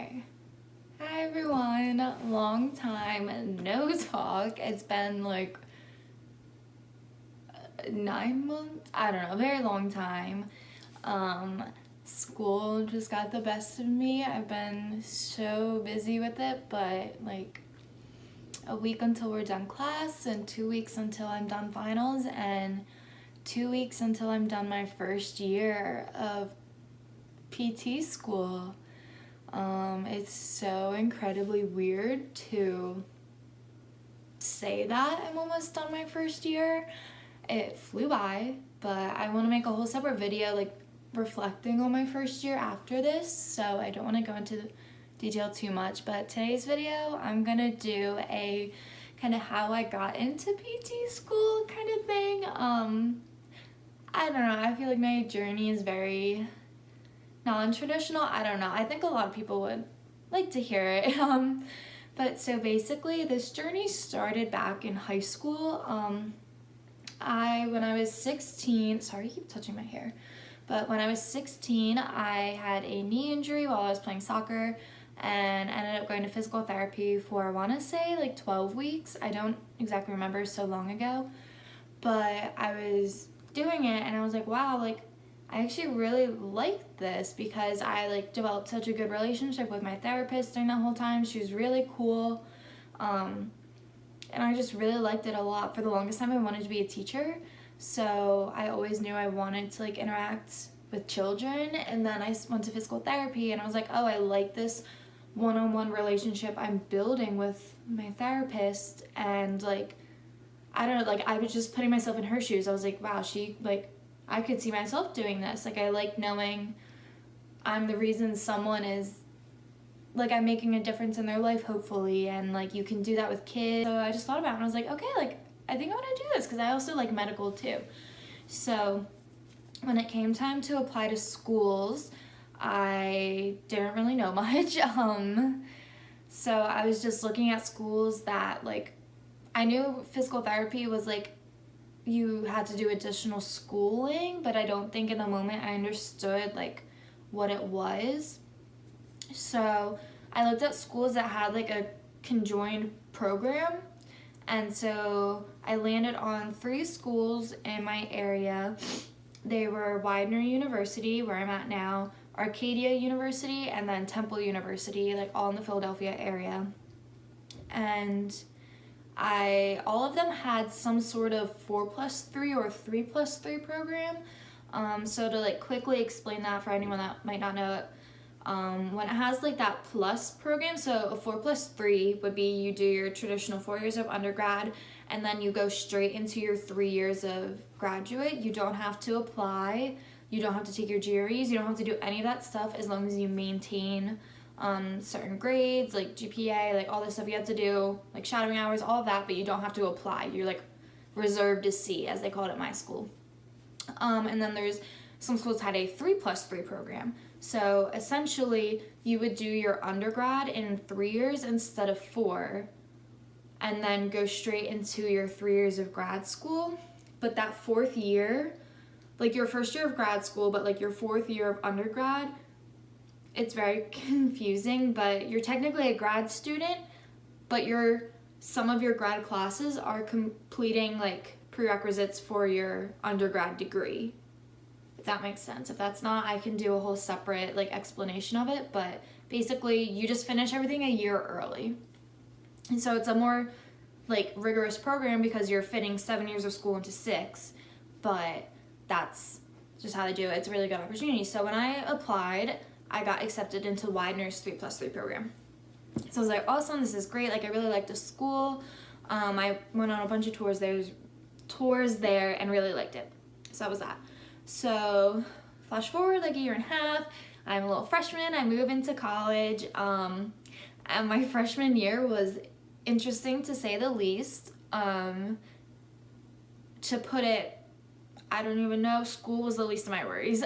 Okay. Hi everyone. Long time no talk. It's been like 9 months. I don't know, a very long time. School just got the best of me. I've been so busy with it, but like a week until we're done class and 2 weeks until I'm done finals and 2 weeks until I'm done my first year of PT school. It's so incredibly weird to say that I'm almost done my first year. It flew by, but I want to make a whole separate video like reflecting on my first year after this, so I don't want to go into detail too much, but today's video I'm gonna do a kind of how I got into PT school kind of thing. I don't know, I feel like my journey is very non-traditional. I don't know, I think a lot of people would like to hear it. But so basically this journey started back in high school. When I was 16, sorry, I keep touching my hair, but when I was 16, I had a knee injury while I was playing soccer and ended up going to physical therapy for, I want to say like 12 weeks. I don't exactly remember, so long ago, but I was doing it and I was like, wow, like I actually really liked this because I like developed such a good relationship with my therapist during that whole time. She was really cool. And I just really liked it a lot. For the longest time I wanted to be a teacher, so I always knew I wanted to like interact with children. And then I went to physical therapy and I was like, oh, I like this one-on-one relationship I'm building with my therapist. And like, I don't know, like I was just putting myself in her shoes. I was like, wow, I could see myself doing this. Like I like knowing I'm the reason someone is, like I'm making a difference in their life, hopefully, and like you can do that with kids. So I just thought about it and I was like, okay, like I think I want to do this because I also like medical too. So when it came time to apply to schools, I didn't really know much. So I was just looking at schools that like, I knew physical therapy was like, you had to do additional schooling, but I don't think in the moment I understood like what it was. So I looked at schools that had like a conjoined program, and so I landed on 3 schools in my area. They were Widener University, where I'm at now, Arcadia University, and then Temple University, like all in the Philadelphia area. And all of them had some sort of 4+3 or 3+3 program. So to like quickly explain that for anyone that might not know it, when it has like that plus program, so a 4+3 would be you do your traditional 4 years of undergrad and then you go straight into your 3 years of graduate. You don't have to apply, you don't have to take your GREs, you don't have to do any of that stuff as long as you maintain certain grades, like GPA, like all this stuff you have to do, like shadowing hours, all of that, but you don't have to apply. You're like reserved to C, as they call it at my school. And then there's some schools had a 3+3 program. So essentially you would do your undergrad in 3 years instead of 4, and then go straight into your 3 years of grad school. But that 4th year, like your first year of grad school, but like your 4th year of undergrad, it's very confusing, but you're technically a grad student, but some of your grad classes are completing like prerequisites for your undergrad degree. If that makes sense. If that's not, I can do a whole separate like explanation of it, but basically you just finish everything a year early. And so it's a more like rigorous program because you're fitting 7 years of school into 6, but that's just how they do it. It's a really good opportunity. So when I applied, I got accepted into Widener's 3+3 program. So I was like, awesome, this is great. Like I really liked the school. I went on a bunch of tours there and really liked it. So that was that. So flash forward like a year and a half, I'm a little freshman, I move into college, and my freshman year was interesting to say the least. To put it, I don't even know, school was the least of my worries,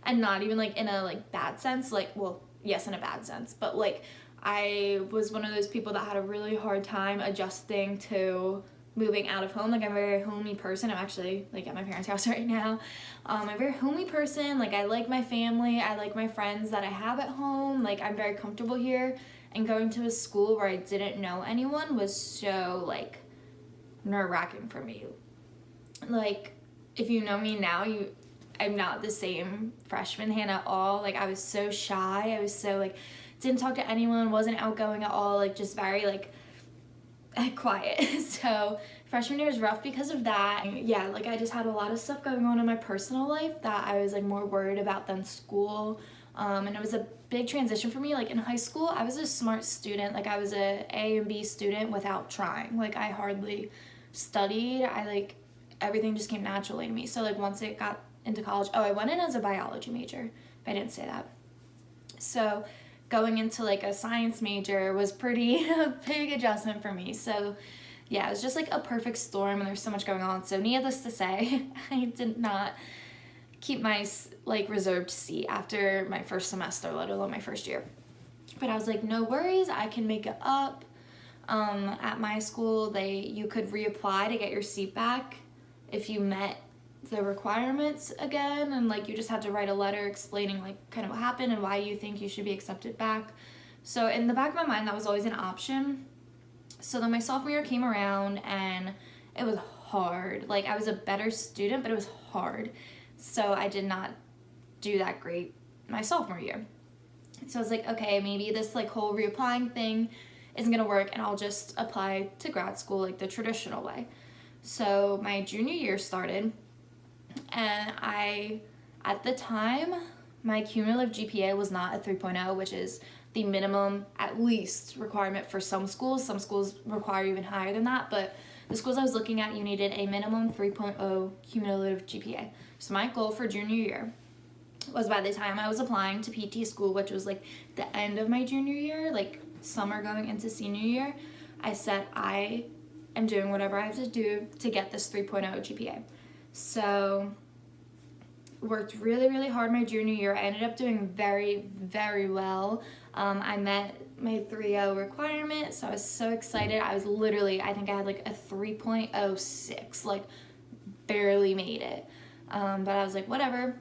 and not even like in a like bad sense, like, well, yes, in a bad sense, but like I was one of those people that had a really hard time adjusting to moving out of home. Like, I'm a very homey person. I'm actually, like, at my parents' house right now. I'm a very homey person. Like, I like my family. I like my friends that I have at home. Like, I'm very comfortable here. And going to a school where I didn't know anyone was so, like, nerve-wracking for me. Like, if you know me now, I'm not the same freshman Hannah at all. Like, I was so shy. I was so, like, didn't talk to anyone, wasn't outgoing at all, like, just very, like, quiet. So freshman year was rough because of that. Yeah, like, I just had a lot of stuff going on in my personal life that I was, like, more worried about than school. And it was a big transition for me. Like, in high school, I was a smart student. Like, I was a A and B student without trying. Like, I hardly studied. Everything just came naturally to me. So, like, once it got into college, I went in as a biology major, if I didn't say that. So going into, like, a science major was a big adjustment for me. So yeah, it was just, like, a perfect storm, and there's so much going on. So needless to say, I did not keep my, like, reserved seat after my first semester, let alone my first year. But I was like, no worries, I can make it up. At my school, you could reapply to get your seat back if you met the requirements again, and, like, you just had to write a letter explaining, like, kind of what happened and why you think you should be accepted back. So in the back of my mind, that was always an option. So then my sophomore year came around, and it was hard. Like, I was a better student, but it was hard. So I did not do that great my sophomore year. So I was like, okay, maybe this, like, whole reapplying thing isn't gonna work, and I'll just apply to grad school, like, the traditional way. So my junior year started, and at the time, my cumulative GPA was not a 3.0, which is the minimum, at least, requirement for some schools. Some schools require even higher than that, but the schools I was looking at, you needed a minimum 3.0 cumulative GPA. So my goal for junior year was, by the time I was applying to PT school, which was, like, the end of my junior year, like, summer going into senior year, I said I am doing whatever I have to do to get this 3.0 GPA. So worked really, really hard my junior year. I ended up doing very, very well. I met my 3.0 requirement, so I was so excited. I think I had, like, a 3.06, like, barely made it. But I was like, whatever,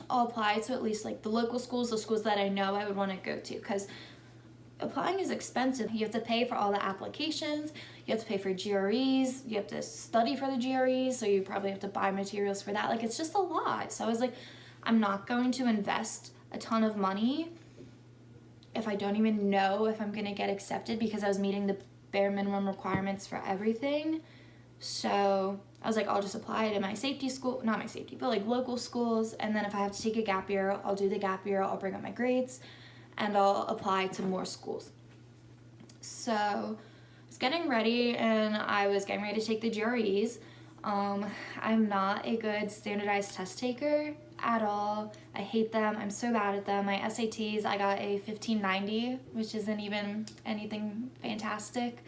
I'll apply to at least, like, the local schools, the schools that I know I would want to go to, because applying is expensive. You have to pay for all the applications, you have to pay for GREs, you have to study for the GREs, so you probably have to buy materials for that. Like, it's just a lot. So I was like, I'm not going to invest a ton of money if I don't even know if I'm gonna get accepted, because I was meeting the bare minimum requirements for everything. So I was like, I'll just apply to my safety school, not my safety, but, like, local schools, and then if I have to take a gap year, I'll do the gap year, I'll bring up my grades, and I'll apply to more schools. So I was getting ready, and I was getting ready to take the GREs. I'm not a good standardized test taker at all. I hate them. I'm so bad at them. My SATs, I got a 1590, which isn't even anything fantastic.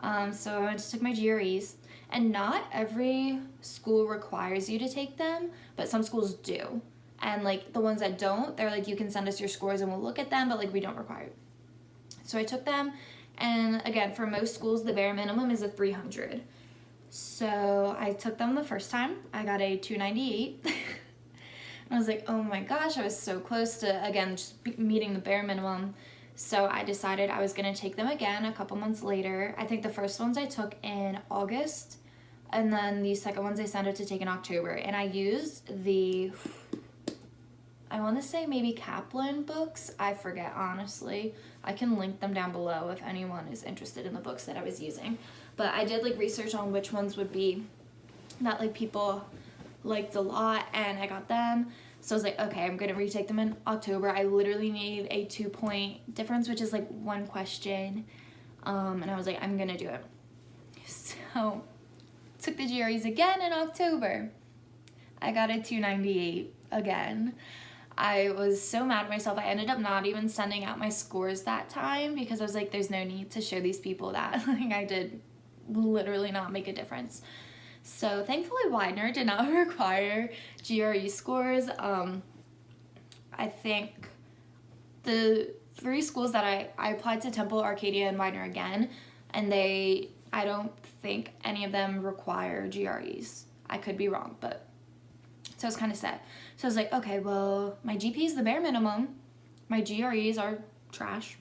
So I went to take my GREs, and not every school requires you to take them, but some schools do. And, like, the ones that don't, they're like, you can send us your scores and we'll look at them, but, like, we don't require it. So I took them, and again, for most schools, the bare minimum is a 300. So I took them the first time. I got a 298. I was like, oh my gosh, I was so close to, again, just meeting the bare minimum. So I decided I was going to take them again a couple months later. I think the first ones I took in August, and then the second ones I sent out to take in October. And I used I want to say maybe Kaplan books. I forget, honestly. I can link them down below if anyone is interested in the books that I was using. But I did, like, research on which ones would be that, like, people liked a lot, and I got them. So I was like, okay, I'm going to retake them in October. I literally need a 2-point difference, which is, like, one question. And I was like, I'm going to do it. So took the GREs again in October. I got a 298 again. I was so mad at myself. I ended up not even sending out my scores that time, because I was like, there's no need to show these people that, like, I did literally not make a difference. So thankfully Widener did not require GRE scores. I think the 3 schools that I applied to Temple, Arcadia, and Widener again, and I don't think any of them require GREs. I could be wrong, but so I was kind of sad. So I was like, okay, well, my GP is the bare minimum. My GREs are trash.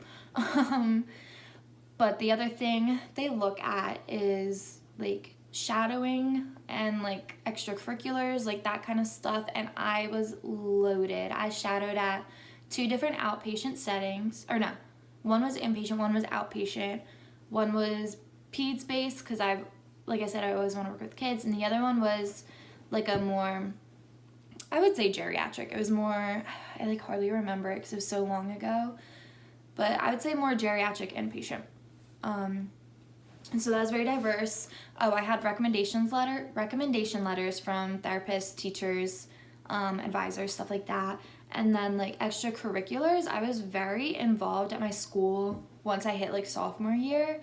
But the other thing they look at is like shadowing and like extracurriculars, like that kind of stuff. And I was loaded. I shadowed at 2 different outpatient settings, or no, one was inpatient, one was outpatient. One was peds based because like I said, I always want to work with kids. And the other one was like a more, I would say geriatric. It was more, I like hardly remember it because it was so long ago. But I would say more geriatric inpatient. And so that was very diverse. Oh, I had recommendation letters from therapists, teachers, advisors, stuff like that. And then like extracurriculars, I was very involved at my school once I hit like sophomore year.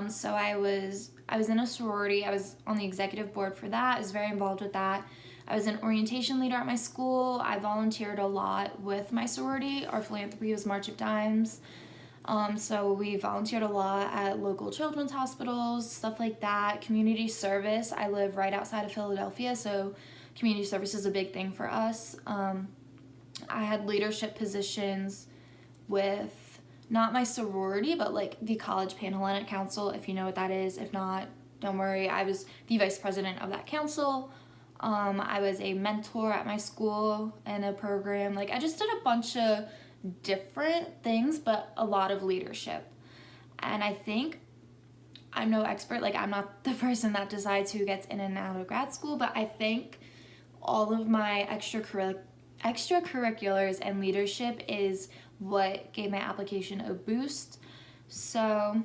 So I was in a sorority. I was on the executive board for that. I was very involved with that. I was an orientation leader at my school. I volunteered a lot with my sorority. Our philanthropy was March of Dimes. So we volunteered a lot at local children's hospitals, stuff like that. Community service. I live right outside of Philadelphia, so community service is a big thing for us. I had leadership positions with not my sorority, but like the College Panhellenic Council, if you know what that is. If not, don't worry. I was the vice president of that council. I was a mentor at my school in a program. Like I just did a bunch of different things, but a lot of leadership. And I think I'm no expert. Like I'm not the person that decides who gets in and out of grad school, but I think all of my extracurriculars and leadership is what gave my application a boost. So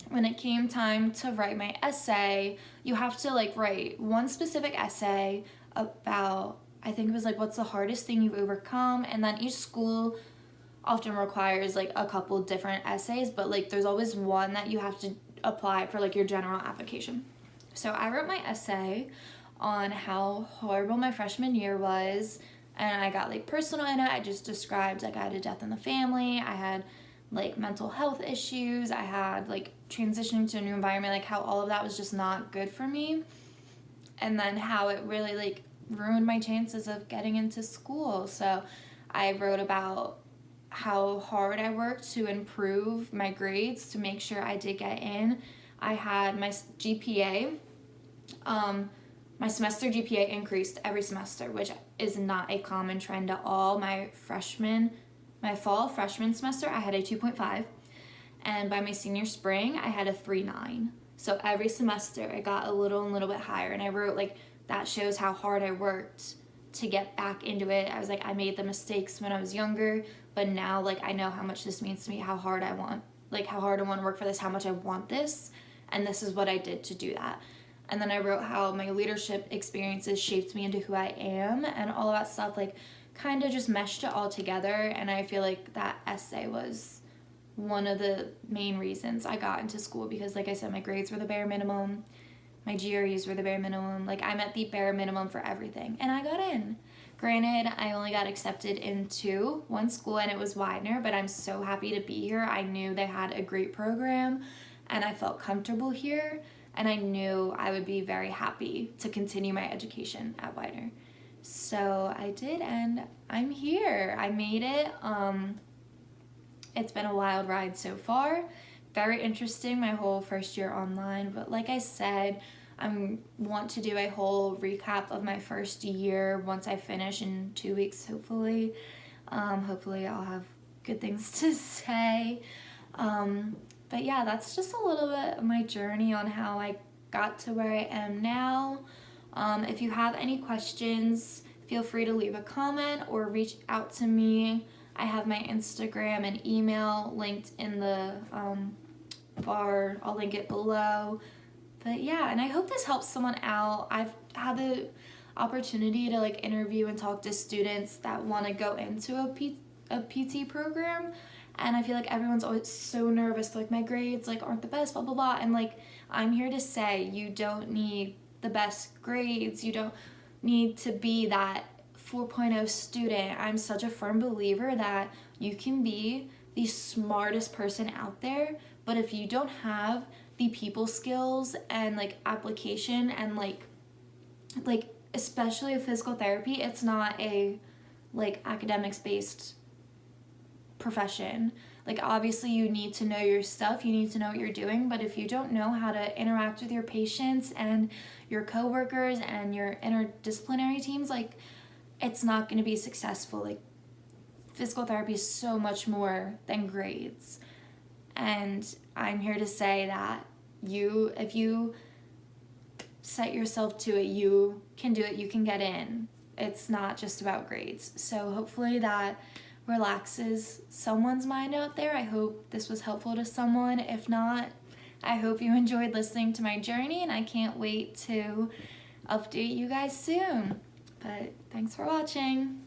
when it came time to write my essay, you have to like write one specific essay about, I think it was like, what's the hardest thing you've overcome? And then each school often requires like a couple different essays, but like there's always one that you have to apply for like your general application. So I wrote my essay on how horrible my freshman year was, and I got like personal in it. I just described like I had a death in the family, I had like mental health issues, I had like transitioning to a new environment, like how all of that was just not good for me, and then how it really like ruined my chances of getting into school. So I wrote about how hard I worked to improve my grades to make sure I did get in. I had my GPA, my semester GPA increased every semester, which is not a common trend at all. My fall freshman semester, I had a 2.5, and by my senior spring, I had a 3.9. So every semester, it got a little bit higher, and I wrote like, that shows how hard I worked to get back into it. I was like, I made the mistakes when I was younger, but now like I know how much this means to me, how hard I want to work for this, how much I want this, and this is what I did to do that. And then I wrote how my leadership experiences shaped me into who I am, and all of that stuff like kind of just meshed it all together. And I feel like that essay was one of the main reasons I got into school, because like I said, my grades were the bare minimum, my GREs were the bare minimum, like I met the bare minimum for everything, and I got in. Granted, I only got accepted into one school, and it was Widener, but I'm so happy to be here. I knew they had a great program, and I felt comfortable here, and I knew I would be very happy to continue my education at Widener. So I did, and I'm here. I made it. It's been a wild ride so far. Very interesting, my whole first year online, but like I said, I want to do a whole recap of my first year once I finish in 2 weeks, hopefully. Hopefully I'll have good things to say. But yeah, that's just a little bit of my journey on how I got to where I am now. If you have any questions, feel free to leave a comment or reach out to me. I have my Instagram and email linked in the bar. I'll link it below. But yeah, and I hope this helps someone out. I've had the opportunity to like interview and talk to students that want to go into a PT program, and I feel like everyone's always so nervous, like my grades like aren't the best, blah blah blah, and like I'm here to say you don't need the best grades, you don't need to be that 4.0 student. I'm such a firm believer that you can be the smartest person out there, but if you don't have the people skills and like application and like especially with physical therapy, it's not a like academics based profession. Like obviously you need to know your stuff, you need to know what you're doing, but if you don't know how to interact with your patients and your coworkers and your interdisciplinary teams, like it's not going to be successful. Like physical therapy is so much more than grades. And I'm here to say that if you set yourself to it, you can do it, you can get in. It's not just about grades. So hopefully that relaxes someone's mind out there. I hope this was helpful to someone. If not, I hope you enjoyed listening to my journey, and I can't wait to update you guys soon. But thanks for watching.